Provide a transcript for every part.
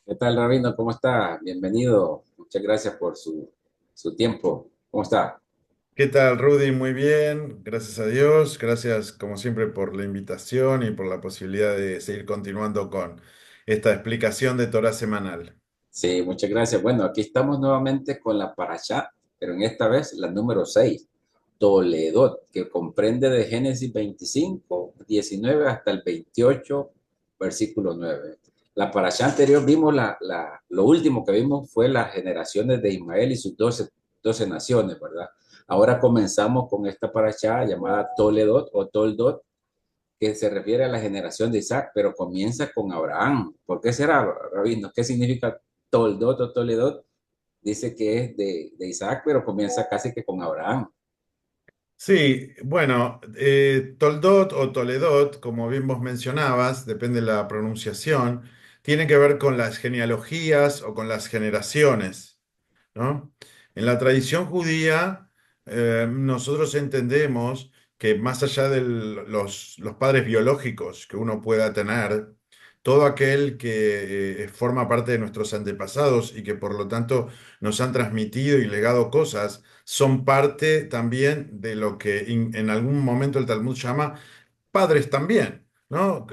¿Qué tal, Rabino? ¿Cómo está? Bienvenido. Muchas gracias por su tiempo. ¿Cómo está? ¿Qué tal, Rudy? Muy bien, gracias a Dios. Gracias, como siempre, por la invitación y por la posibilidad de seguir continuando con esta explicación de Torah semanal. Sí, muchas gracias. Bueno, aquí estamos nuevamente con la Parashá, pero en esta vez la número 6, Toledot, que comprende de Génesis 25, 19 hasta el 28, versículo 9. La Parashá anterior vimos, lo último que vimos fue las generaciones de Ismael y sus 12 naciones, ¿verdad? Ahora comenzamos con esta Parashá llamada Toledot o Toldot, que se refiere a la generación de Isaac, pero comienza con Abraham. ¿Por qué será, Rabino? ¿Qué significa Toldot o Toledot? Dice que es de Isaac, pero comienza casi que con Abraham. Sí, bueno, Toldot o Toledot, como bien vos mencionabas, depende de la pronunciación, tiene que ver con las genealogías o con las generaciones, ¿no? En la tradición judía, nosotros entendemos que más allá de los padres biológicos que uno pueda tener, todo aquel que forma parte de nuestros antepasados y que por lo tanto nos han transmitido y legado cosas, son parte también de lo que en algún momento el Talmud llama padres también, ¿no?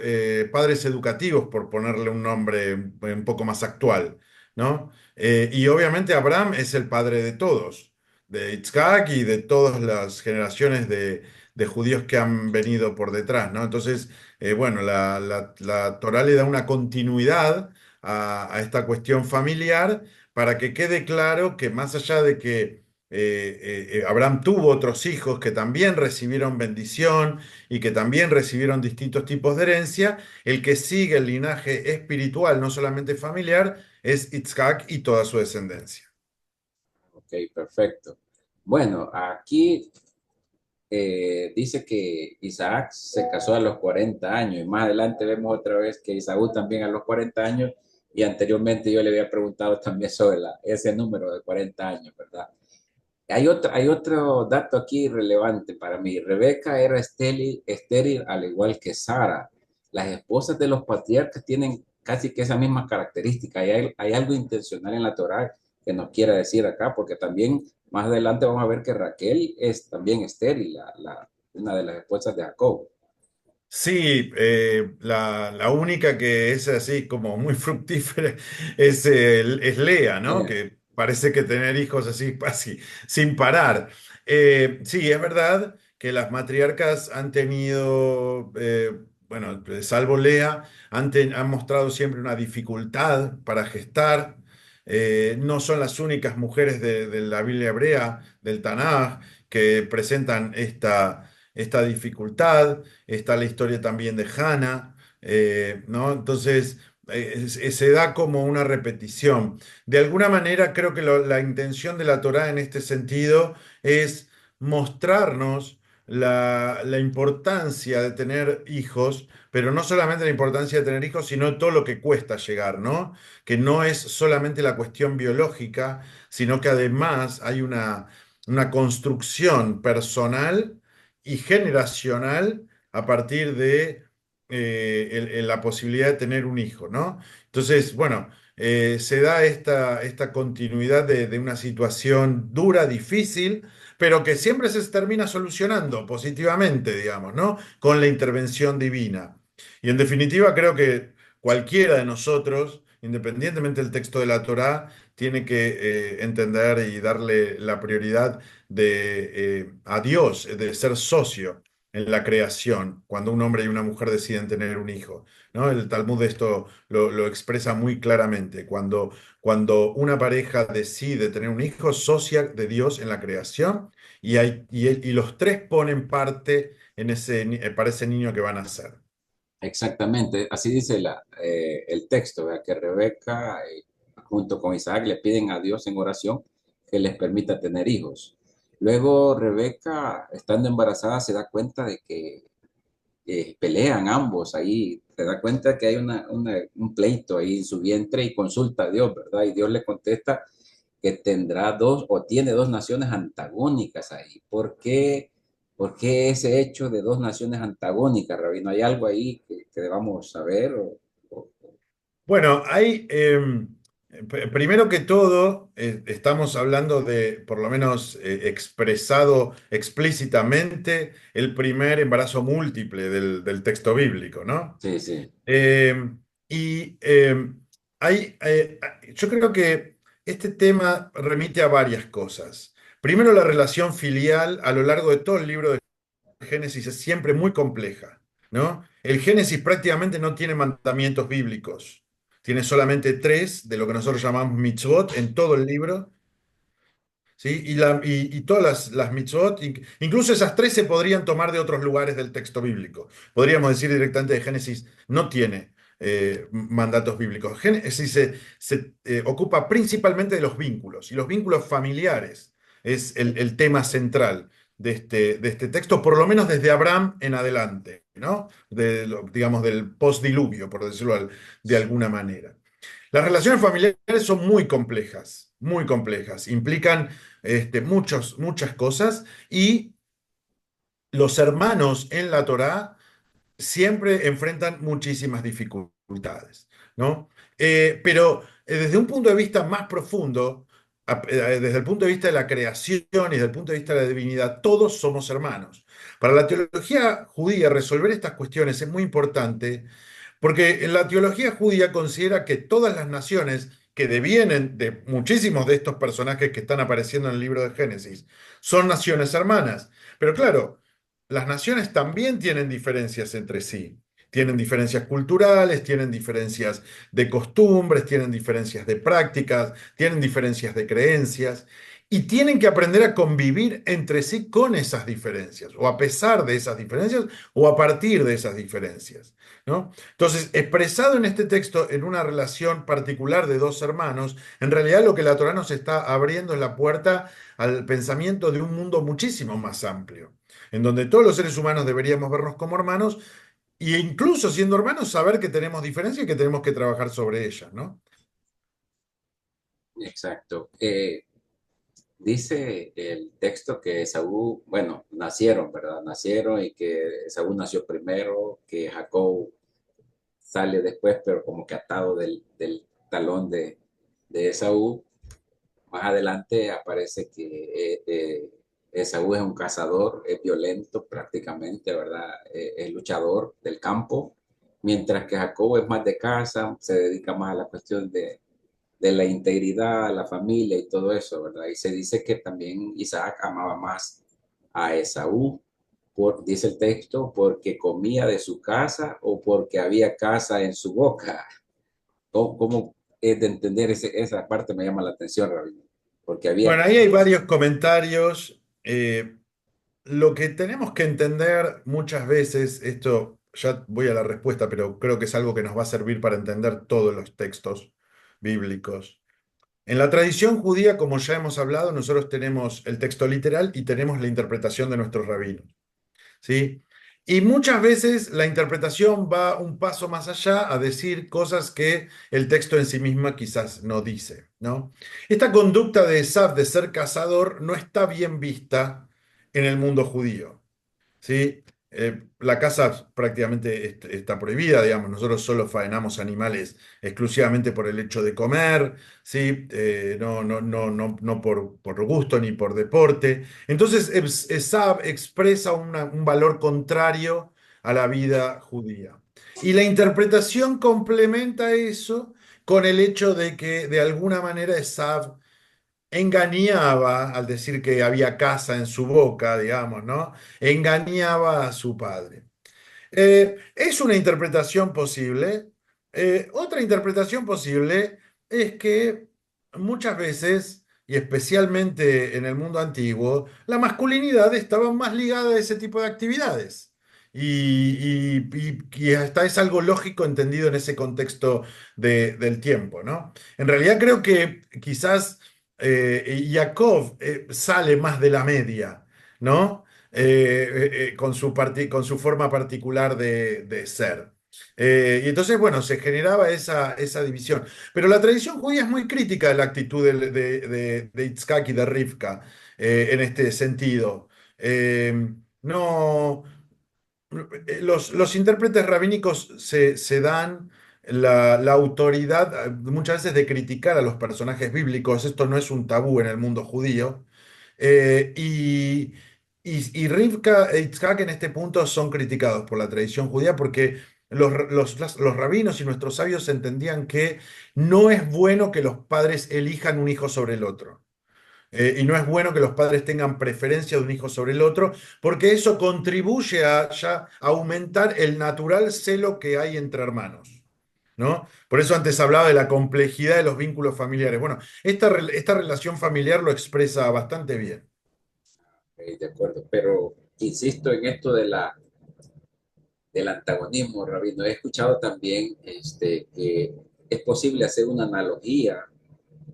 Padres educativos, por ponerle un nombre un poco más actual, ¿no? Y obviamente Abraham es el padre de todos, de Itzhak y de todas las generaciones de judíos que han venido por detrás, ¿no? Entonces, bueno, la Torá le da una continuidad a esta cuestión familiar para que quede claro que más allá de que Abraham tuvo otros hijos que también recibieron bendición, y que también recibieron distintos tipos de herencia, el que sigue el linaje espiritual, no solamente familiar, es Itzhak y toda su descendencia. Ok, perfecto. Bueno, aquí dice que Isaac se casó a los 40 años y más adelante vemos otra vez que Isaú también a los 40 años y anteriormente yo le había preguntado también sobre ese número de 40 años, ¿verdad? Hay otro dato aquí relevante para mí. Rebeca era estéril al igual que Sara. Las esposas de los patriarcas tienen casi que esa misma característica. Hay algo intencional en la Torá que nos quiera decir acá, porque también más adelante vamos a ver que Raquel es también estéril, una de las esposas de Jacob. Sí, la única que es así como muy fructífera es Lea, ¿no? Que parece que tener hijos así sin parar. Sí, es verdad que las matriarcas han tenido, bueno, salvo Lea, han mostrado siempre una dificultad para gestar. No son las únicas mujeres de la Biblia hebrea, del Tanaj, que presentan esta dificultad. Está la historia también de Hannah, ¿no? Entonces, se da como una repetición. De alguna manera, creo que la intención de la Torá en este sentido es mostrarnos la importancia de tener hijos, pero no solamente la importancia de tener hijos, sino todo lo que cuesta llegar, ¿no? Que no es solamente la cuestión biológica, sino que además hay una construcción personal y generacional a partir de la posibilidad de tener un hijo, ¿no? Entonces, bueno, se da esta continuidad de una situación dura, difícil, pero que siempre se termina solucionando positivamente, digamos, ¿no? Con la intervención divina. Y en definitiva, creo que cualquiera de nosotros, independientemente del texto de la Torá, tiene que entender y darle la prioridad a Dios, de ser socio en la creación, cuando un hombre y una mujer deciden tener un hijo, ¿no? El Talmud esto lo expresa muy claramente. Cuando una pareja decide tener un hijo, socia de Dios en la creación y los tres ponen parte para ese niño que van a nacer. Exactamente, así dice el texto, ¿verdad? Que Rebeca junto con Isaac le piden a Dios en oración que les permita tener hijos. Luego Rebeca, estando embarazada, se da cuenta de que pelean ambos ahí, se da cuenta que hay un pleito ahí en su vientre y consulta a Dios, ¿verdad? Y Dios le contesta que tendrá dos o tiene dos naciones antagónicas ahí. ¿Por qué ese hecho de dos naciones antagónicas, Rabino? ¿Hay algo ahí que debamos saber? Bueno, primero que todo, estamos hablando de, por lo menos expresado explícitamente, el primer embarazo múltiple del texto bíblico, ¿no? Sí, sí, Eh, y yo creo que este tema remite a varias cosas. Primero, la relación filial a lo largo de todo el libro de Génesis es siempre muy compleja, ¿no? El Génesis prácticamente no tiene mandamientos bíblicos. Tiene solamente tres de lo que nosotros llamamos mitzvot en todo el libro. ¿Sí? Y todas las mitzvot, incluso esas tres se podrían tomar de otros lugares del texto bíblico. Podríamos decir directamente de Génesis, no tiene mandatos bíblicos. Génesis se ocupa principalmente de los vínculos, y los vínculos familiares es el tema central de este texto, por lo menos desde Abraham en adelante, ¿no? Digamos, del postdiluvio, por decirlo de alguna manera. Las relaciones familiares son muy complejas, implican muchas cosas y los hermanos en la Torá siempre enfrentan muchísimas dificultades, ¿no? Pero desde un punto de vista más profundo, desde el punto de vista de la creación y desde el punto de vista de la divinidad, todos somos hermanos. Para la teología judía, resolver estas cuestiones es muy importante porque en la teología judía considera que todas las naciones que devienen de muchísimos de estos personajes que están apareciendo en el libro de Génesis son naciones hermanas. Pero claro, las naciones también tienen diferencias entre sí. Tienen diferencias culturales, tienen diferencias de costumbres, tienen diferencias de prácticas, tienen diferencias de creencias y tienen que aprender a convivir entre sí con esas diferencias, o a pesar de esas diferencias, o a partir de esas diferencias, ¿no? Entonces, expresado en este texto en una relación particular de dos hermanos, en realidad lo que la Torá nos está abriendo es la puerta al pensamiento de un mundo muchísimo más amplio, en donde todos los seres humanos deberíamos vernos como hermanos, e incluso siendo hermanos, saber que tenemos diferencias y que tenemos que trabajar sobre ellas, ¿no? exacto. Dice el texto que Esaú, bueno, nacieron, ¿verdad? Nacieron y que Esaú nació primero, que Jacob sale después, pero como que atado del talón de Esaú. Más adelante aparece que Esaú es un cazador, es violento prácticamente, ¿verdad? Es luchador del campo, mientras que Jacob es más de casa, se dedica más a la cuestión de la integridad, la familia y todo eso, ¿verdad? Y se dice que también Isaac amaba más a Esaú, dice el texto, porque comía de su casa o porque había casa en su boca. ¿Cómo es de entender esa parte? Me llama la atención, Rabino, porque había, Bueno, ahí hay varios comentarios. Lo que tenemos que entender muchas veces, esto ya voy a la respuesta, pero creo que es algo que nos va a servir para entender todos los textos bíblicos. En la tradición judía, como ya hemos hablado, nosotros tenemos el texto literal y tenemos la interpretación de nuestros rabinos, ¿sí? Y muchas veces la interpretación va un paso más allá a decir cosas que el texto en sí misma quizás no dice, ¿no? Esta conducta de Esaf de ser cazador no está bien vista en el mundo judío. ¿Sí? La caza prácticamente está prohibida, digamos. Nosotros solo faenamos animales exclusivamente por el hecho de comer, ¿sí? No por gusto ni por deporte. Entonces, Esab expresa un valor contrario a la vida judía. Y la interpretación complementa eso con el hecho de que de alguna manera Esab engañaba al decir que había casa en su boca, digamos, ¿no? Engañaba a su padre. Es una interpretación posible. Otra interpretación posible es que muchas veces, y especialmente en el mundo antiguo, la masculinidad estaba más ligada a ese tipo de actividades. Y hasta es algo lógico entendido en ese contexto del tiempo, ¿no? En realidad creo que quizás Jacob sale más de la media, ¿no? Con su forma particular de ser. Y entonces, bueno, se generaba esa división. Pero la tradición judía es muy crítica de la actitud de Itzhak y de Rivka en este sentido. No, los intérpretes rabínicos se dan la autoridad muchas veces de criticar a los personajes bíblicos. Esto no es un tabú en el mundo judío. Y Rivka e Itzhak en este punto son criticados por la tradición judía porque los rabinos y nuestros sabios entendían que no es bueno que los padres elijan un hijo sobre el otro. Y no es bueno que los padres tengan preferencia de un hijo sobre el otro, porque eso contribuye a ya aumentar el natural celo que hay entre hermanos, ¿no? Por eso antes hablaba de la complejidad de los vínculos familiares. Bueno, esta relación familiar lo expresa bastante bien. De acuerdo, pero insisto en esto de del antagonismo, Rabino. He escuchado también que es posible hacer una analogía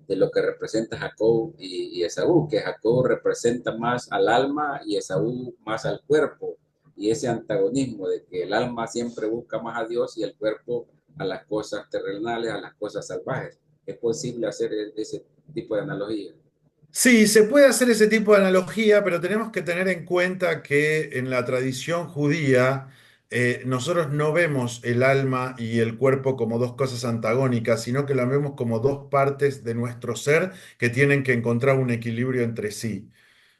de lo que representa Jacob y Esaú, que Jacob representa más al alma y Esaú más al cuerpo, y ese antagonismo de que el alma siempre busca más a Dios y el cuerpo a las cosas terrenales, a las cosas salvajes. Es posible hacer ese tipo de analogía. Sí, se puede hacer ese tipo de analogía, pero tenemos que tener en cuenta que en la tradición judía nosotros no vemos el alma y el cuerpo como dos cosas antagónicas, sino que la vemos como dos partes de nuestro ser que tienen que encontrar un equilibrio entre sí.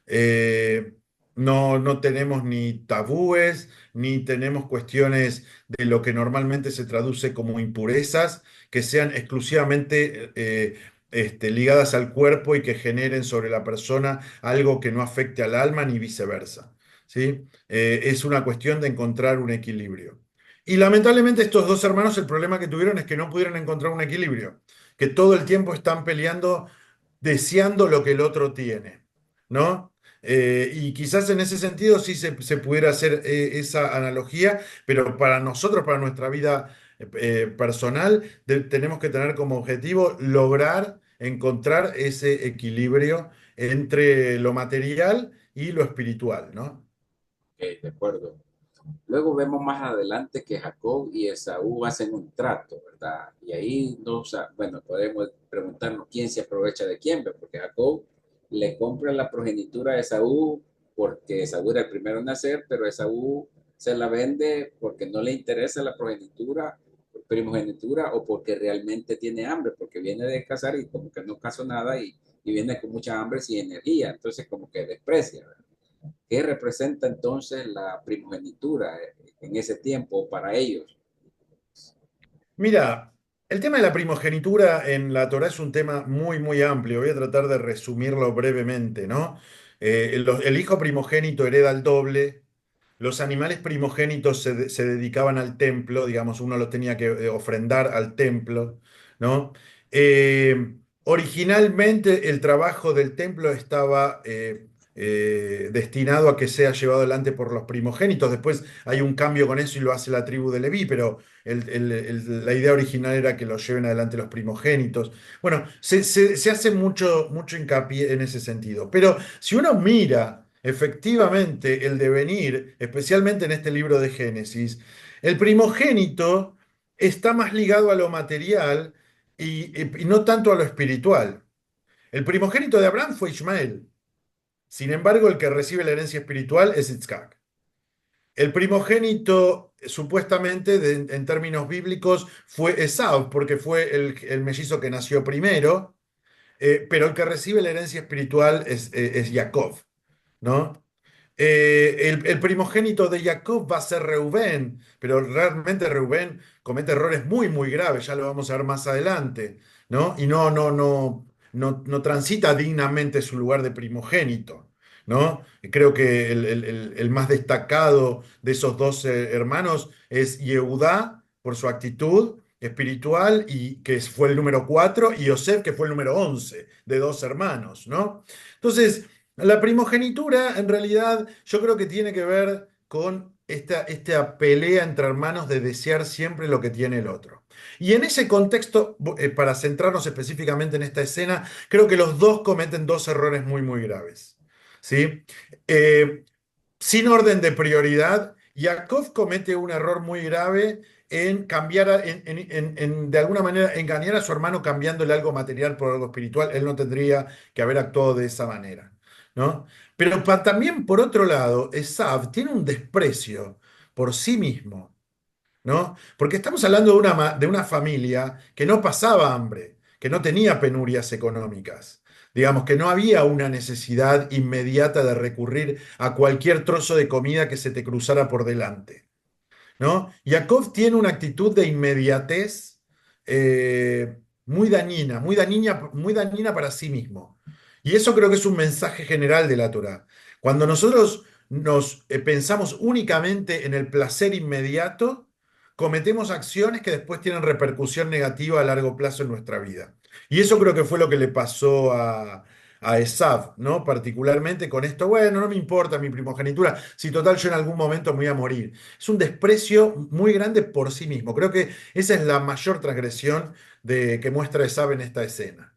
Eh, no tenemos ni tabúes, ni tenemos cuestiones de lo que normalmente se traduce como impurezas, que sean exclusivamente ligadas al cuerpo y que generen sobre la persona algo que no afecte al alma ni viceversa. ¿Sí? Es una cuestión de encontrar un equilibrio. Y lamentablemente estos dos hermanos el problema que tuvieron es que no pudieron encontrar un equilibrio, que todo el tiempo están peleando deseando lo que el otro tiene, ¿no? Y quizás en ese sentido sí se pudiera hacer esa analogía, pero para nosotros, para nuestra vida personal, tenemos que tener como objetivo lograr encontrar ese equilibrio entre lo material y lo espiritual, ¿no? De acuerdo. Luego vemos más adelante que Jacob y Esaú hacen un trato, ¿verdad? Y ahí bueno, podemos preguntarnos quién se aprovecha de quién, ¿ve? Porque Jacob le compra la progenitura a Esaú porque Esaú era el primero en nacer, pero Esaú se la vende porque no le interesa la primogenitura o porque realmente tiene hambre, porque viene de cazar y como que no cazó nada y viene con mucha hambre sin energía, entonces como que desprecia, ¿verdad? ¿Qué representa entonces la primogenitura en ese tiempo para ellos? Mira, el tema de la primogenitura en la Torá es un tema muy, muy amplio. Voy a tratar de resumirlo brevemente, ¿no? El hijo primogénito hereda el doble. Los animales primogénitos se dedicaban al templo, digamos, uno los tenía que ofrendar al templo, ¿no? Originalmente el trabajo del templo estaba destinado a que sea llevado adelante por los primogénitos. Después hay un cambio con eso y lo hace la tribu de Leví, pero la idea original era que lo lleven adelante los primogénitos. Bueno, se hace mucho, mucho hincapié en ese sentido. Pero si uno mira efectivamente el devenir, especialmente en este libro de Génesis, el primogénito está más ligado a lo material y no tanto a lo espiritual. El primogénito de Abraham fue Ismael. Sin embargo, el que recibe la herencia espiritual es Isaac. El primogénito, supuestamente, en términos bíblicos, fue Esau, porque fue el mellizo que nació primero, pero el que recibe la herencia espiritual es Jacob, ¿no? El primogénito de Jacob va a ser Reubén, pero realmente Reubén comete errores muy, muy graves, ya lo vamos a ver más adelante, ¿no? Y no transita dignamente su lugar de primogénito, ¿no? Creo que el más destacado de esos dos hermanos es Yehudá, por su actitud espiritual, y que fue el número 4, y Yosef, que fue el número 11 de dos hermanos, ¿no? Entonces, la primogenitura, en realidad, yo creo que tiene que ver con esta pelea entre hermanos de desear siempre lo que tiene el otro. Y en ese contexto, para centrarnos específicamente en esta escena, creo que los dos cometen dos errores muy, muy graves. ¿Sí? Eh, Sin orden de prioridad, Yakov comete un error muy grave en cambiar, de alguna manera, engañar a su hermano cambiándole algo material por algo espiritual. Él no tendría que haber actuado de esa manera, ¿no? Pero también, por otro lado, Esav tiene un desprecio por sí mismo, ¿no? Porque estamos hablando de una familia que no pasaba hambre, que no tenía penurias económicas. Digamos que no había una necesidad inmediata de recurrir a cualquier trozo de comida que se te cruzara por delante. ¿No? Yakov tiene una actitud de inmediatez muy dañina para sí mismo. Y eso creo que es un mensaje general de la Torá. Cuando nosotros nos pensamos únicamente en el placer inmediato, cometemos acciones que después tienen repercusión negativa a largo plazo en nuestra vida. Y eso creo que fue lo que le pasó a Esav, ¿no? Particularmente con esto, bueno, no me importa mi primogenitura, si total yo en algún momento me voy a morir. Es un desprecio muy grande por sí mismo. Creo que esa es la mayor transgresión que muestra Esav en esta escena.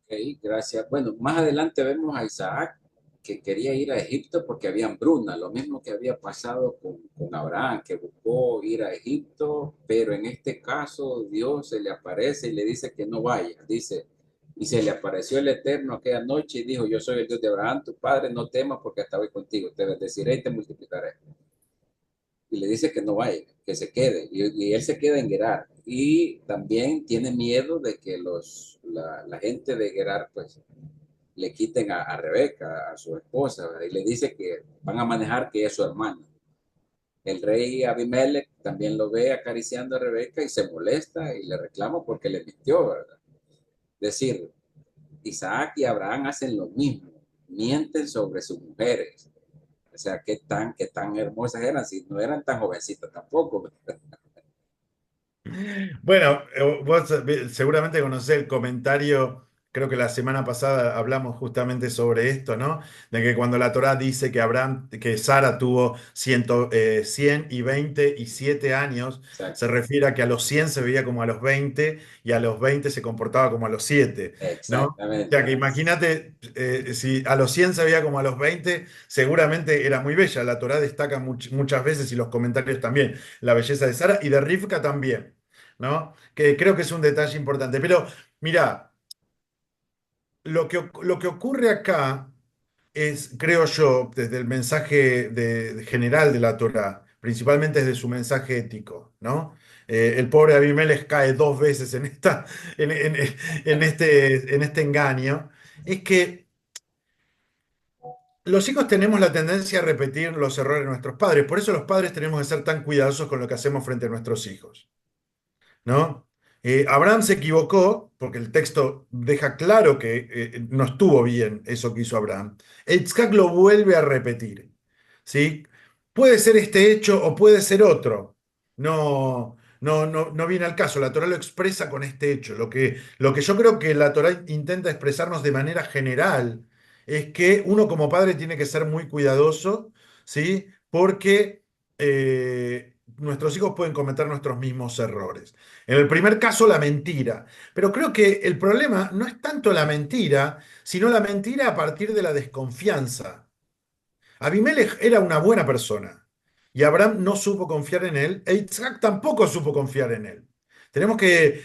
Ok, gracias. Bueno, más adelante vemos a Isaac que quería ir a Egipto porque había hambruna, lo mismo que había pasado con Abraham, que buscó ir a Egipto, pero en este caso Dios se le aparece y le dice que no vaya. Dice, y se le apareció el Eterno aquella noche y dijo, yo soy el Dios de Abraham, tu padre, no temas porque hasta hoy contigo, te bendeciré y te multiplicaré. Y le dice que no vaya, que se quede. Y él se queda en Gerar. Y también tiene miedo de que la gente de Gerar pues le quiten a Rebeca, a su esposa, ¿verdad? Y le dice que van a manejar que es su hermana. El rey Abimelech también lo ve acariciando a Rebeca y se molesta y le reclama porque le mintió, ¿verdad? Es decir, Isaac y Abraham hacen lo mismo, mienten sobre sus mujeres. O sea, qué tan hermosas eran, si no eran tan jovencitas tampoco. Bueno, vos seguramente conocés el comentario, creo que la semana pasada hablamos justamente sobre esto, ¿no? De que cuando la Torá dice que Sara tuvo 127 años, se Exacto, refiere a que a los 100 se veía como a los 20 y a los 20 se comportaba como a los 7, ¿no? O sea exactamente. que imagínate, si a los 100 se veía como a los 20, seguramente era muy bella. La Torá destaca muchas veces y los comentarios también la belleza de Sara y de Rivka también. ¿No? Que creo que es un detalle importante. Pero mira, lo que ocurre acá es, creo yo, desde el mensaje general de la Torá, principalmente desde su mensaje ético, ¿no? El pobre Abimelech cae dos veces en este engaño. Es que los hijos tenemos la tendencia a repetir los errores de nuestros padres. Por eso los padres tenemos que ser tan cuidadosos con lo que hacemos frente a nuestros hijos. ¿No? Abraham se equivocó, porque el texto deja claro que no estuvo bien eso que hizo Abraham. Yitzhak lo vuelve a repetir, ¿sí? Puede ser este hecho o puede ser otro. No viene al caso. La Torá lo expresa con este hecho. Lo que yo creo que la Torá intenta expresarnos de manera general es que uno como padre tiene que ser muy cuidadoso, ¿sí? Porque nuestros hijos pueden cometer nuestros mismos errores. En el primer caso, la mentira. Pero creo que el problema no es tanto la mentira, sino la mentira a partir de la desconfianza. Abimelech era una buena persona y Abraham no supo confiar en él e Isaac tampoco supo confiar en él. Tenemos que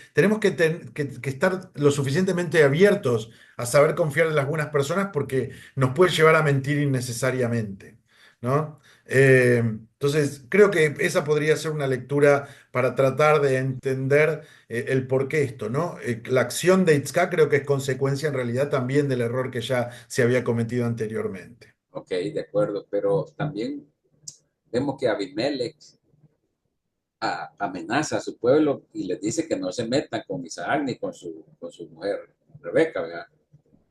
estar lo suficientemente abiertos a saber confiar en las buenas personas porque nos puede llevar a mentir innecesariamente, ¿no? Entonces, creo que esa podría ser una lectura para tratar de entender el por qué esto, ¿no? La acción de Itzhak creo que es consecuencia en realidad también del error que ya se había cometido anteriormente. Ok, de acuerdo, pero también vemos que Abimelech amenaza a su pueblo y les dice que no se metan con Isaac ni con su mujer Rebeca, ¿verdad?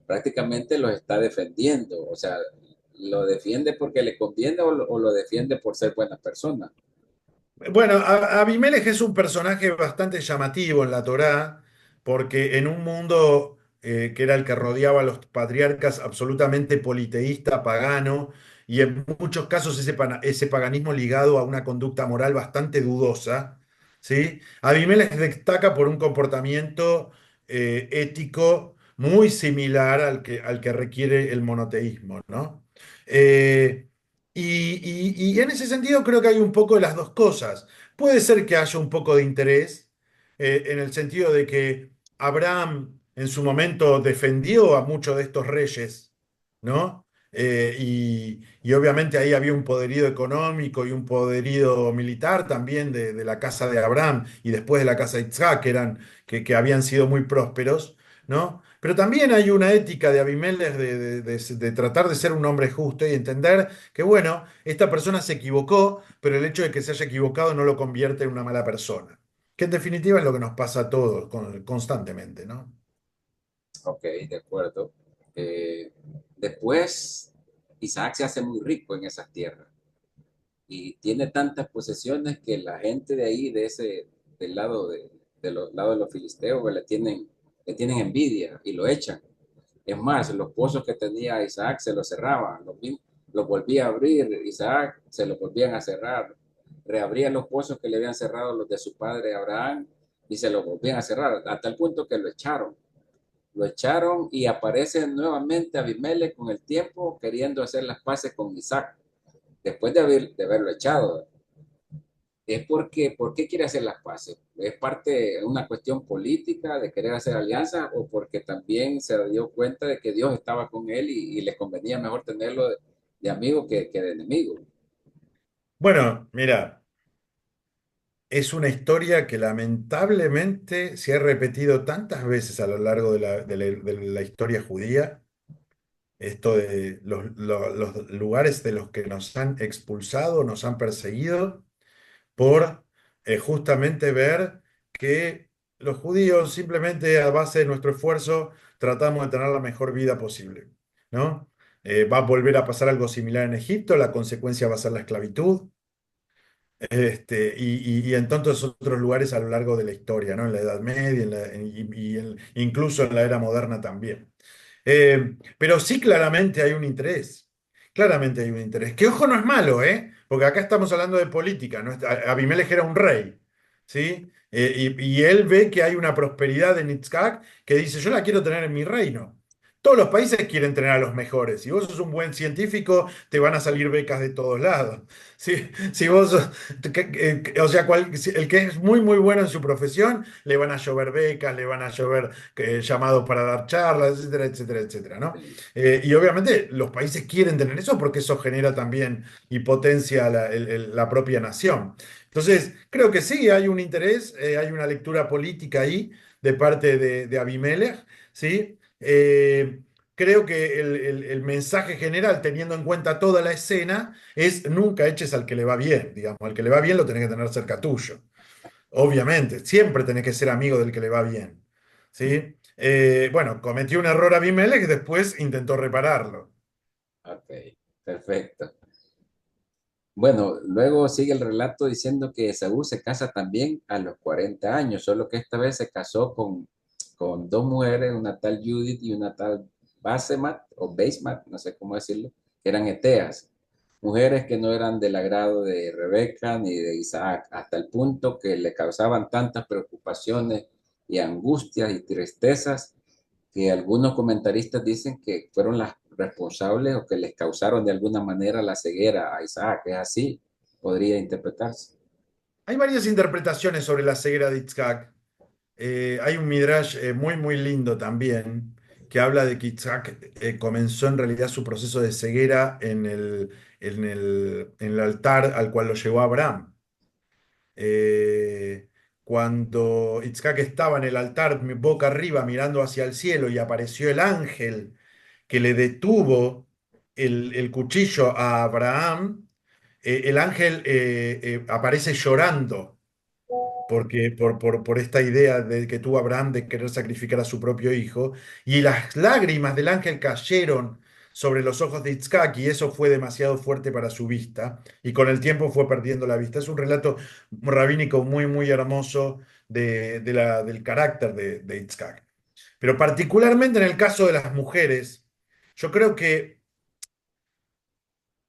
Prácticamente los está defendiendo, o sea, lo defiende porque le conviene o lo defiende por ser buena persona. Bueno, Abimelech es un personaje bastante llamativo en la Torá, porque en un mundo que era el que rodeaba a los patriarcas absolutamente politeísta, pagano, y en muchos casos ese paganismo ligado a una conducta moral bastante dudosa, ¿sí? Abimelech destaca por un comportamiento ético muy similar al que requiere el monoteísmo, ¿no? Eh, y en ese sentido creo que hay un poco de las dos cosas. Puede ser que haya un poco de interés, en el sentido de que Abraham en su momento defendió a muchos de estos reyes, ¿no? y obviamente ahí había un poderío económico y un poderío militar también de la casa de Abraham y después de la casa de Isaac, que habían sido muy prósperos, ¿no? Pero también hay una ética de Abimelech de tratar de ser un hombre justo y entender que, bueno, esta persona se equivocó, pero el hecho de que se haya equivocado no lo convierte en una mala persona. Que en definitiva es lo que nos pasa a todos constantemente, ¿no? Ok, de acuerdo. Eh, Después, Isaac se hace muy rico en esas tierras y tiene tantas posesiones que la gente de ahí, del lado de los lados de los filisteos, pues, le tienen envidia y lo echan. Es más, los pozos que tenía Isaac se los cerraban, los volvía a abrir, Isaac se los volvían a cerrar, reabrían los pozos que le habían cerrado los de su padre Abraham y se los volvían a cerrar, hasta el punto que lo echaron. Lo echaron y aparece nuevamente Abimelech con el tiempo queriendo hacer las paces con Isaac, después de haberlo echado. Es porque, ¿por qué quiere hacer las paces? ¿Es parte de una cuestión política de querer hacer alianzas o porque también se dio cuenta de que Dios estaba con él y le convenía mejor tenerlo de amigo que de enemigo? Bueno, mira. Es una historia que lamentablemente se ha repetido tantas veces a lo largo de la historia judía, esto de los lugares de los que nos han expulsado, nos han perseguido, por justamente ver que los judíos simplemente a base de nuestro esfuerzo tratamos de tener la mejor vida posible, ¿no? Va a volver a pasar algo similar en Egipto, la consecuencia va a ser la esclavitud. Y en tantos otros lugares a lo largo de la historia, ¿no? En la Edad Media incluso en la era moderna también. Pero sí claramente hay un interés, claramente hay un interés, que ojo no es malo, ¿eh? Porque acá estamos hablando de política, ¿no? Abimelech era un rey, ¿sí? Y él ve que hay una prosperidad en Itzhak que dice, yo la quiero tener en mi reino. Todos los países quieren tener a los mejores. Si vos sos un buen científico, te van a salir becas de todos lados. Si vos sos o sea, el que es muy, muy bueno en su profesión, le van a llover becas, le van a llover llamados para dar charlas, etcétera, etcétera, etcétera, ¿no? Sí, Y obviamente los países quieren tener eso porque eso genera también y potencia la propia nación. Entonces, creo que sí, hay un interés, hay una lectura política ahí de parte de Abimelech, ¿sí? Creo que el mensaje general, teniendo en cuenta toda la escena, es nunca eches al que le va bien, digamos, al que le va bien lo tenés que tener cerca tuyo, obviamente, siempre tenés que ser amigo del que le va bien, ¿sí? Bueno, cometió un error Abimelech y después intentó repararlo. ok, perfecto. Bueno, luego sigue el relato diciendo que Esaú se casa también a los 40 años, solo que esta vez se casó con dos mujeres, una tal Judith y una tal Basemat o Basemat, no sé cómo decirlo, que eran eteas, mujeres que no eran del agrado de Rebeca ni de Isaac, hasta el punto que le causaban tantas preocupaciones y angustias y tristezas que algunos comentaristas dicen que fueron las responsables o que les causaron de alguna manera la ceguera a Isaac. Es así, podría interpretarse. Hay varias interpretaciones sobre la ceguera de Itzhak. Hay un midrash muy, muy lindo también que habla de que Itzhak comenzó en realidad su proceso de ceguera en el altar al cual lo llevó Abraham. Eh, Cuando Itzhak estaba en el altar boca arriba mirando hacia el cielo y apareció el ángel que le detuvo el cuchillo a Abraham, el ángel aparece llorando porque, por esta idea de que tuvo Abraham de querer sacrificar a su propio hijo, y las lágrimas del ángel cayeron sobre los ojos de Itzhak y eso fue demasiado fuerte para su vista, y con el tiempo fue perdiendo la vista. Es un relato rabínico muy, muy hermoso del carácter de Itzhak. Pero particularmente en el caso de las mujeres, yo creo que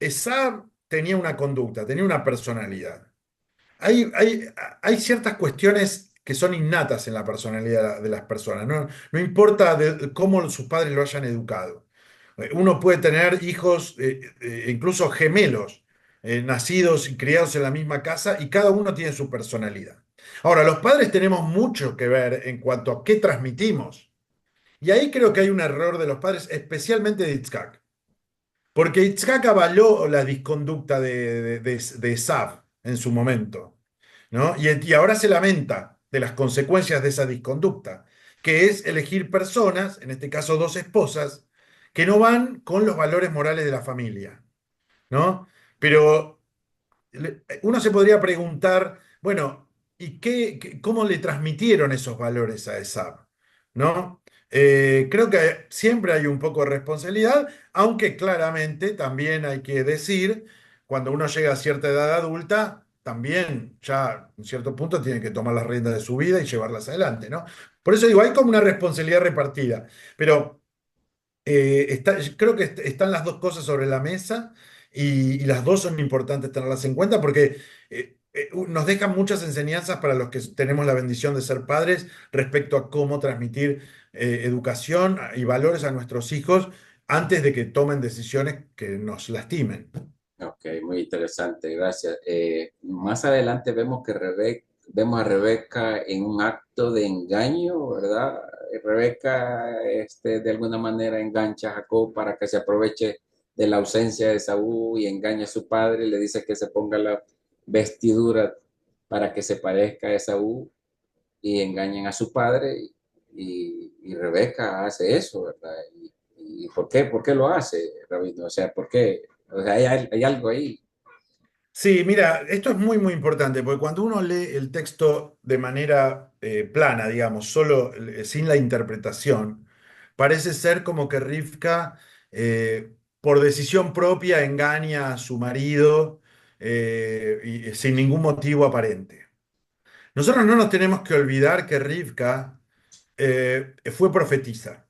Esab tenía una conducta, tenía una personalidad. Hay, hay, hay ciertas cuestiones que son innatas en la personalidad de las personas, no, no importa cómo sus padres lo hayan educado. Uno puede tener hijos, incluso gemelos, nacidos y criados en la misma casa y cada uno tiene su personalidad. Ahora, los padres tenemos mucho que ver en cuanto a qué transmitimos. Y ahí creo que hay un error de los padres, especialmente de Itzhak. Porque Itzhak avaló la disconducta de Esav en su momento, ¿no? Y ahora se lamenta de las consecuencias de esa disconducta, que es elegir personas, en este caso dos esposas, que no van con los valores morales de la familia, ¿no? Pero uno se podría preguntar, bueno, ¿y cómo le transmitieron esos valores a Esav? ¿No? Creo que siempre hay un poco de responsabilidad, aunque claramente también hay que decir, cuando uno llega a cierta edad adulta, también ya en cierto punto tiene que tomar las riendas de su vida y llevarlas adelante, ¿no? Por eso digo, hay como una responsabilidad repartida, pero creo que están las dos cosas sobre la mesa y las dos son importantes tenerlas en cuenta porque nos dejan muchas enseñanzas para los que tenemos la bendición de ser padres respecto a cómo transmitir educación y valores a nuestros hijos antes de que tomen decisiones que nos lastimen. Ok, muy interesante, gracias. Más adelante vemos que vemos a Rebeca en un acto de engaño, ¿verdad? Rebeca, de alguna manera engancha a Jacob para que se aproveche de la ausencia de Saúl y engaña a su padre, le dice que se ponga la vestidura para que se parezca a Esaú y engañen a su padre y Rebeca hace eso, ¿verdad? ¿Y por qué? ¿Por qué lo hace, Rabino? O sea, ¿por qué? O sea, hay algo ahí. Sí, mira, esto es muy, muy importante, porque cuando uno lee el texto de manera plana, digamos, solo sin la interpretación, parece ser como que Rivka, por decisión propia, engaña a su marido y sin ningún motivo aparente. Nosotros no nos tenemos que olvidar que Rivka fue profetisa.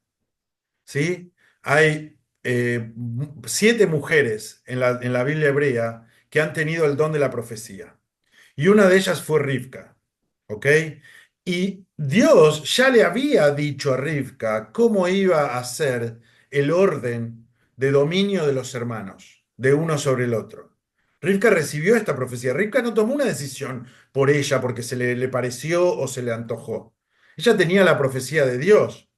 ¿Sí? Hay 7 mujeres en la Biblia hebrea que han tenido el don de la profecía. Y una de ellas fue Rivka, ¿ok? Y Dios ya le había dicho a Rivka cómo iba a ser el orden de dominio de los hermanos, de uno sobre el otro. Rivka recibió esta profecía. Rivka no tomó una decisión por ella porque le pareció o se le antojó. Ella tenía la profecía de Dios.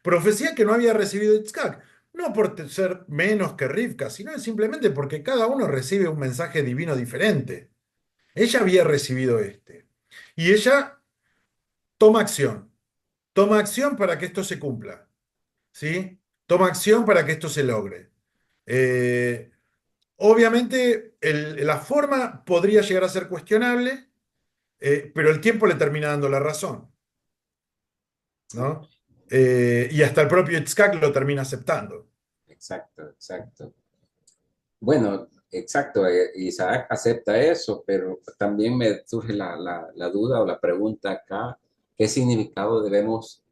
Profecía que no había recibido Itzhak, no por ser menos que Rivka, sino simplemente porque cada uno recibe un mensaje divino diferente. Ella había recibido este. Y ella toma acción. Toma acción para que esto se cumpla. ¿Sí? Toma acción para que esto se logre. Eh, Obviamente, la forma podría llegar a ser cuestionable, pero el tiempo le termina dando la razón, Ok, ¿no? Y hasta el propio Itzhak lo termina aceptando. exacto, exacto. Bueno, exacto, Isaac acepta eso, pero también me surge la duda o la pregunta acá, ¿qué significado debemos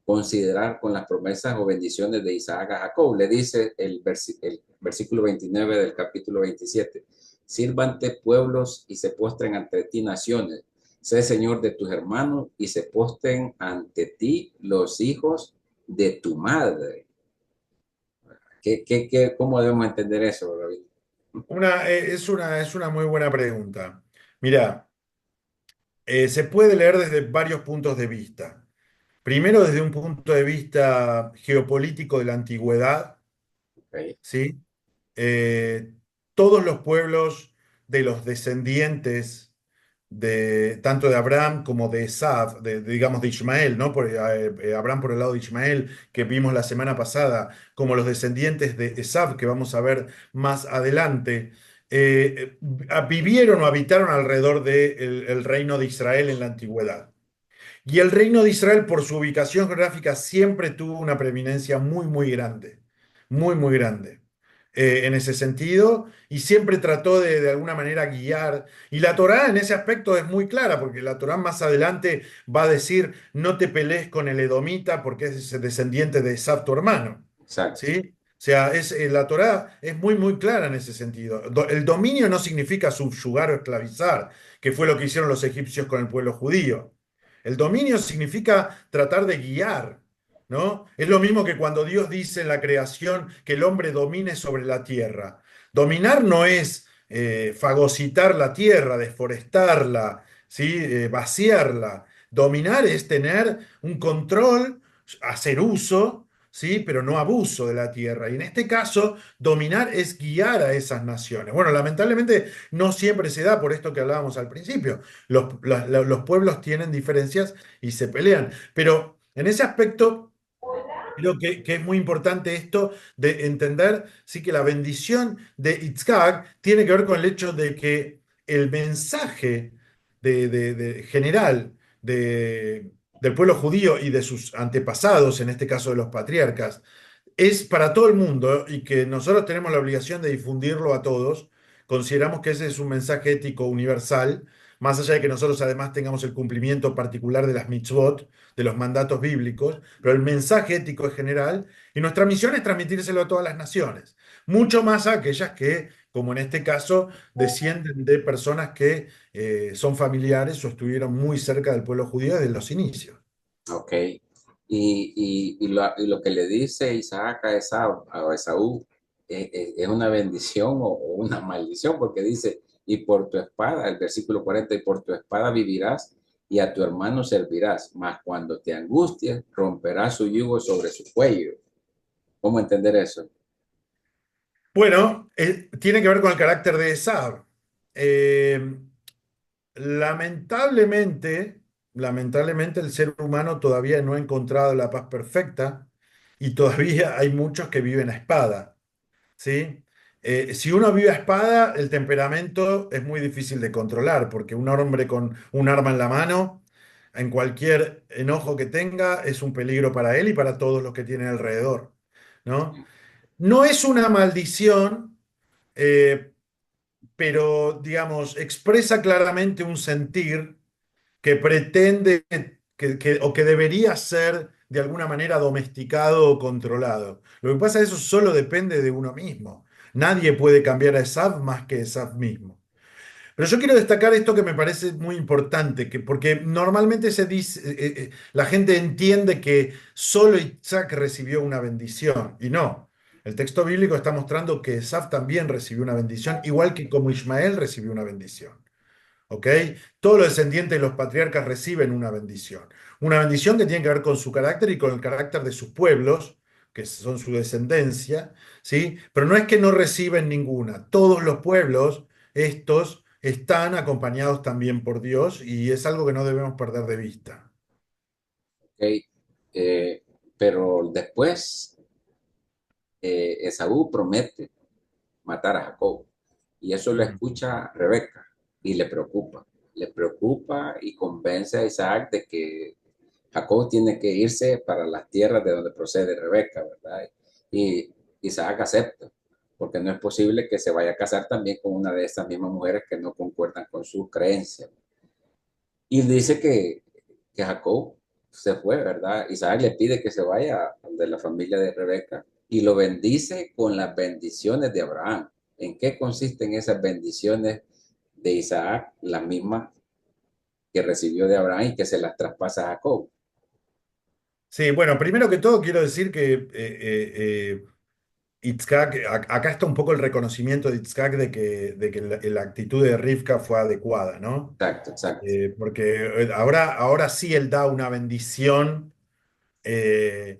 considerar con las promesas o bendiciones de Isaac a Jacob? Le dice el versículo 29 del capítulo 27, sírvante pueblos y se postren ante ti naciones, sé señor de tus hermanos y se postren ante ti los hijos de tu madre. ¿Cómo debemos entender eso, David? Es una muy buena pregunta. Mira, se puede leer desde varios puntos de vista. Primero, desde un punto de vista geopolítico de la antigüedad, Okay. ¿sí? Eh, Todos los pueblos de los descendientes de tanto de Abraham como de Esav, digamos de Ismael, ¿no? Abraham por el lado de Ismael, que vimos la semana pasada, como los descendientes de Esav, que vamos a ver más adelante, vivieron o habitaron alrededor del reino de Israel en la antigüedad. Y el reino de Israel, por su ubicación geográfica, siempre tuvo una preeminencia muy, muy grande, muy, muy grande en ese sentido, y siempre trató de alguna manera guiar. Y la Torá en ese aspecto es muy clara, porque la Torá más adelante va a decir, no te pelees con el edomita porque es descendiente de Esab, tu hermano. Exacto, ¿Sí? O sea, la Torá es muy, muy clara en ese sentido. El dominio no significa subyugar o esclavizar, que fue lo que hicieron los egipcios con el pueblo judío. El dominio significa tratar de guiar, ¿no? Es lo mismo que cuando Dios dice en la creación que el hombre domine sobre la tierra. Dominar no es fagocitar la tierra, deforestarla, ¿sí? Vaciarla. Dominar es tener un control, hacer uso, ¿sí? Pero no abuso de la tierra. Y en este caso, dominar es guiar a esas naciones. Bueno, lamentablemente no siempre se da por esto que hablábamos al principio. Los pueblos tienen diferencias y se pelean. Pero en ese aspecto... Creo que es muy importante esto de entender, sí, que la bendición de Itzhak tiene que ver con el hecho de que el mensaje general del pueblo judío y de sus antepasados, en este caso de los patriarcas, es para todo el mundo y que nosotros tenemos la obligación de difundirlo a todos. Consideramos que ese es un mensaje ético universal, más allá de que nosotros además tengamos el cumplimiento particular de las mitzvot, de los mandatos bíblicos, pero el mensaje ético es general y nuestra misión es transmitírselo a todas las naciones, mucho más a aquellas que, como en este caso, descienden de personas que son familiares o estuvieron muy cerca del pueblo judío desde los inicios. Ok. Y lo que le dice Isaac a Esaú es una bendición o una maldición, porque dice, y por tu espada, el versículo 40, y por tu espada vivirás y a tu hermano servirás, mas cuando te angusties, romperás su yugo sobre su cuello. ¿Cómo entender eso? Bueno, tiene que ver con el carácter de Esab. Eh, lamentablemente, lamentablemente el ser humano todavía no ha encontrado la paz perfecta y todavía hay muchos que viven a espada, ¿sí? Si uno vive a espada, el temperamento es muy difícil de controlar porque un hombre con un arma en la mano, en cualquier enojo que tenga, es un peligro para él y para todos los que tienen alrededor, ¿no? No es una maldición, eh, pero digamos, expresa claramente un sentir que pretende o que debería ser de alguna manera domesticado o controlado. Lo que pasa es que eso solo depende de uno mismo. Nadie puede cambiar a Esav más que Esav mismo. Pero yo quiero destacar esto que me parece muy importante, porque normalmente se dice, la gente entiende que solo Isaac recibió una bendición, y no. El texto bíblico está mostrando que Esav también recibió una bendición, igual que como Ismael recibió una bendición. ¿Ok? Todos los descendientes de los patriarcas reciben una bendición. Una bendición que tiene que ver con su carácter y con el carácter de sus pueblos, que son su descendencia, ¿sí? Pero no es que no reciben ninguna. Todos los pueblos, estos, están acompañados también por Dios y es algo que no debemos perder de vista. Ok. Pero después Esaú promete matar a Jacob. Y eso lo Mm. escucha Rebeca y le preocupa. Le preocupa y convence a Isaac de que Jacob tiene que irse para las tierras de donde procede Rebeca, ¿verdad? Y Isaac acepta, porque no es posible que se vaya a casar también con una de estas mismas mujeres que no concuerdan con sus creencias. Y dice que Jacob se fue, ¿verdad? Isaac le pide que se vaya de la familia de Rebeca y lo bendice con las bendiciones de Abraham. ¿En qué consisten esas bendiciones de Isaac? Las mismas que recibió de Abraham y que se las traspasa a Jacob. Sí, bueno, primero que todo quiero decir que Itzhak, acá está un poco el reconocimiento de Itzhak de que la actitud de Rivka fue adecuada, ¿no? Exacto, exacto. Porque ahora sí él da una bendición eh,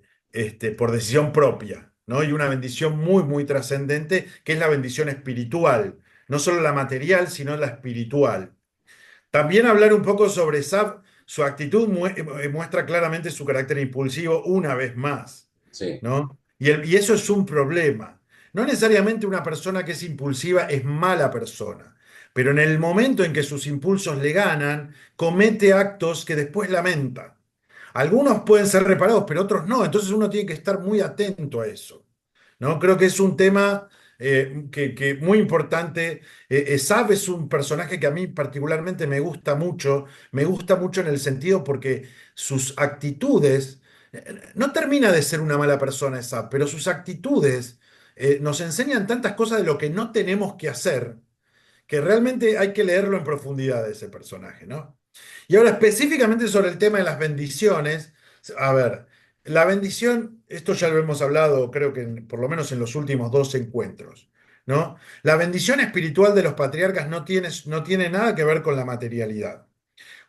por decisión propia, ¿no? Y una bendición muy, muy trascendente, que es la bendición espiritual, no solo la material, sino la espiritual. También hablar un poco sobre Saf, su actitud muestra claramente su carácter impulsivo una vez más, Sí, ¿no? Y eso es un problema. No necesariamente una persona que es impulsiva es mala persona, pero en el momento en que sus impulsos le ganan, comete actos que después lamenta. Algunos pueden ser reparados, pero otros no. Entonces uno tiene que estar muy atento a eso, ¿no? Creo que es un tema que muy importante. Saab es un personaje que a mí particularmente me gusta mucho en el sentido porque sus actitudes, no termina de ser una mala persona Saab, pero sus actitudes nos enseñan tantas cosas de lo que no tenemos que hacer, que realmente hay que leerlo en profundidad de ese personaje, ¿no? Y ahora específicamente sobre el tema de las bendiciones, a ver, la bendición, esto ya lo hemos hablado, creo que por lo menos en los últimos dos encuentros, ¿no? La bendición espiritual de los patriarcas no tiene nada que ver con la materialidad.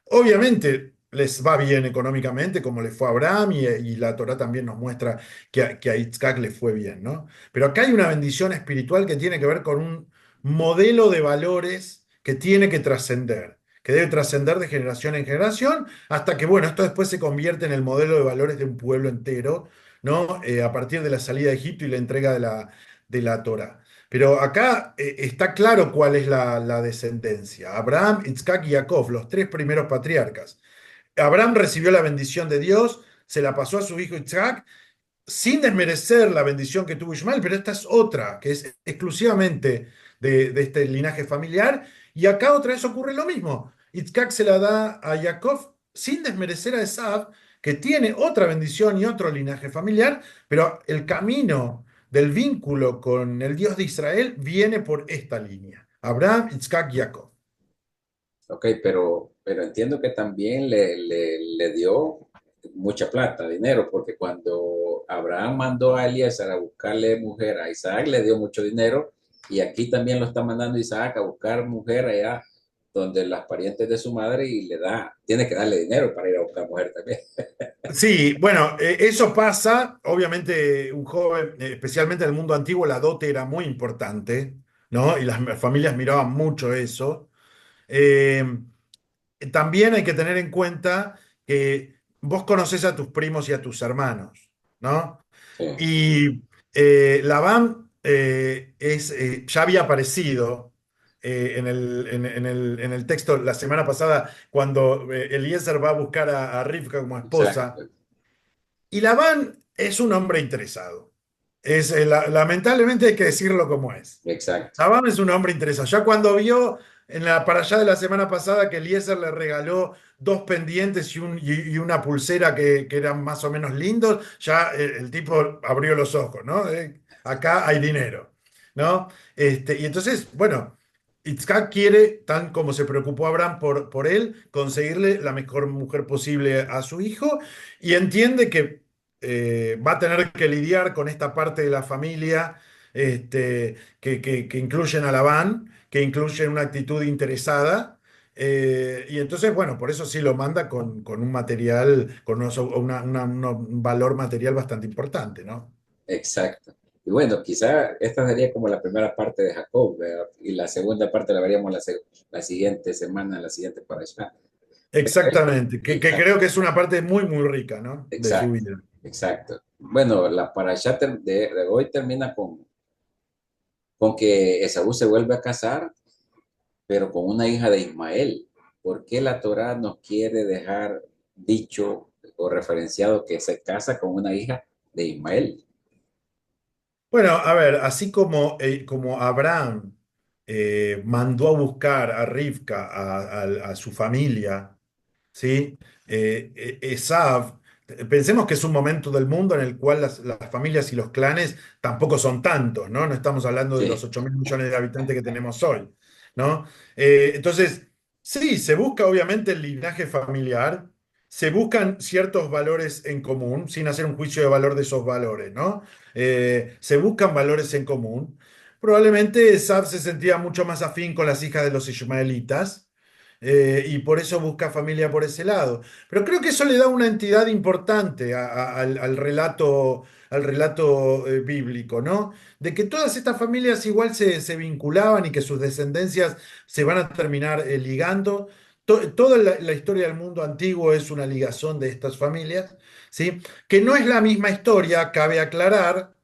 Obviamente, les va bien económicamente, como le fue a Abraham, y la Torá también nos muestra que a Isaac le fue bien, ¿no? Pero acá hay una bendición espiritual que tiene que ver con un modelo de valores que tiene que trascender, que debe trascender de generación en generación, hasta que, bueno, esto después se convierte en el modelo de valores de un pueblo entero, ¿no? A partir de la salida de Egipto y la entrega de la Torá. Pero acá está claro cuál es la descendencia. Abraham, Isaac y Jacob, los tres primeros patriarcas. Abraham recibió la bendición de Dios, se la pasó a su hijo Isaac, sin desmerecer la bendición que tuvo Ismael, pero esta es otra, que es exclusivamente de este linaje familiar. Y acá otra vez ocurre lo mismo. Isaac se la da a Jacob sin desmerecer a Esav, que tiene otra bendición y otro linaje familiar, pero el camino del vínculo con el Dios de Israel viene por esta línea. Abraham, Isaac, Jacob. Ok, pero entiendo que también le dio mucha plata, dinero, porque cuando Abraham mandó a Eliezer a buscarle mujer a Isaac, le dio mucho dinero, y aquí también lo está mandando Isaac a buscar mujer allá donde las parientes de su madre y tiene que darle dinero para ir a buscar mujer también. Sí, bueno, eso pasa. Obviamente, un joven, especialmente en el mundo antiguo, la dote era muy importante, ¿no? Y las familias miraban mucho eso. Eh, También hay que tener en cuenta que vos conocés a tus primos y a tus hermanos, ¿no? Sí, Y Labán ya había aparecido en el texto la semana pasada cuando Eliezer va a buscar a Rivka como esposa. exacto, Y Labán es un hombre interesado. Lamentablemente hay que decirlo como es. exacto. Labán es un hombre interesado. Ya cuando vio para allá de la semana pasada que Eliezer le regaló dos pendientes y una pulsera que eran más o menos lindos, ya el tipo abrió los ojos, ¿no? Acá hay dinero, ¿no? Y entonces, bueno, Itzhak quiere, tan como se preocupó Abraham por él, conseguirle la mejor mujer posible a su hijo y entiende que va a tener que lidiar con esta parte de la familia que incluyen a Labán, que incluyen una actitud interesada. Y entonces, bueno, por eso sí lo manda con un material, con un valor material bastante importante, ¿no? Exacto. Y bueno, quizá esta sería como la primera parte de Jacob, ¿verdad? Y la segunda parte la veríamos la siguiente semana, la siguiente para allá. Perfecto. Exactamente, que Exacto, creo que es una parte muy, muy rica, ¿no? De su exacto, vida. exacto. Bueno, la parashá de hoy termina con que Esaú se vuelve a casar, pero con una hija de Ismael. ¿Por qué la Torá nos quiere dejar dicho o referenciado que se casa con una hija de Ismael? Bueno, a ver, así como Abraham mandó a buscar a Rivka, a su familia, ¿sí? Esav, pensemos que es un momento del mundo en el cual las familias y los clanes tampoco son tantos, ¿no? No estamos hablando de los Sí, 8.000 millones de habitantes que tenemos hoy, ¿no? Entonces, sí, se busca obviamente el linaje familiar, se buscan ciertos valores en común, sin hacer un juicio de valor de esos valores, ¿no? Se buscan valores en común. Probablemente Esav se sentía mucho más afín con las hijas de los ismaelitas, y por eso busca familia por ese lado. Pero creo que eso le da una entidad importante al relato bíblico, ¿no? De que todas estas familias igual se vinculaban y que sus descendencias se van a terminar ligando. Toda la historia del mundo antiguo es una ligazón de estas familias, ¿sí? Que no es la misma historia, cabe aclarar,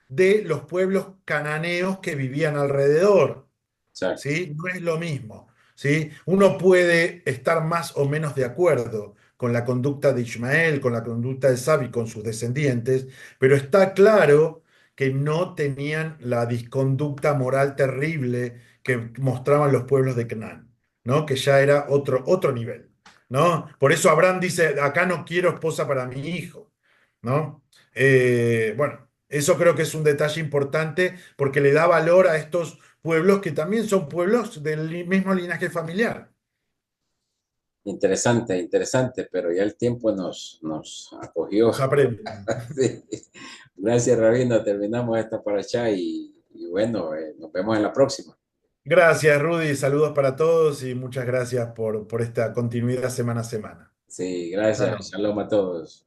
de los pueblos cananeos que vivían alrededor. exacto. ¿Sí? No es lo mismo, ¿sí? Uno puede estar más o menos de acuerdo con la conducta de Ismael, con la conducta de Sabi, con sus descendientes, pero está claro que no tenían la disconducta moral terrible que mostraban los pueblos de Canaán, ¿no? Que ya era otro nivel, ¿no? Por eso Abraham dice, acá no quiero esposa para mi hijo, ¿no? Bueno, eso creo que es un detalle importante porque le da valor a estos pueblos que también son pueblos del mismo linaje familiar. Interesante, interesante, pero ya el tiempo nos acogió. Nos aprende. Sí. Gracias, Rabino. Terminamos esta paracha y bueno, nos vemos en la próxima. Gracias, Rudy. Saludos para todos y muchas gracias por esta continuidad semana a semana. Sí, gracias. Shalom. Shalom a todos.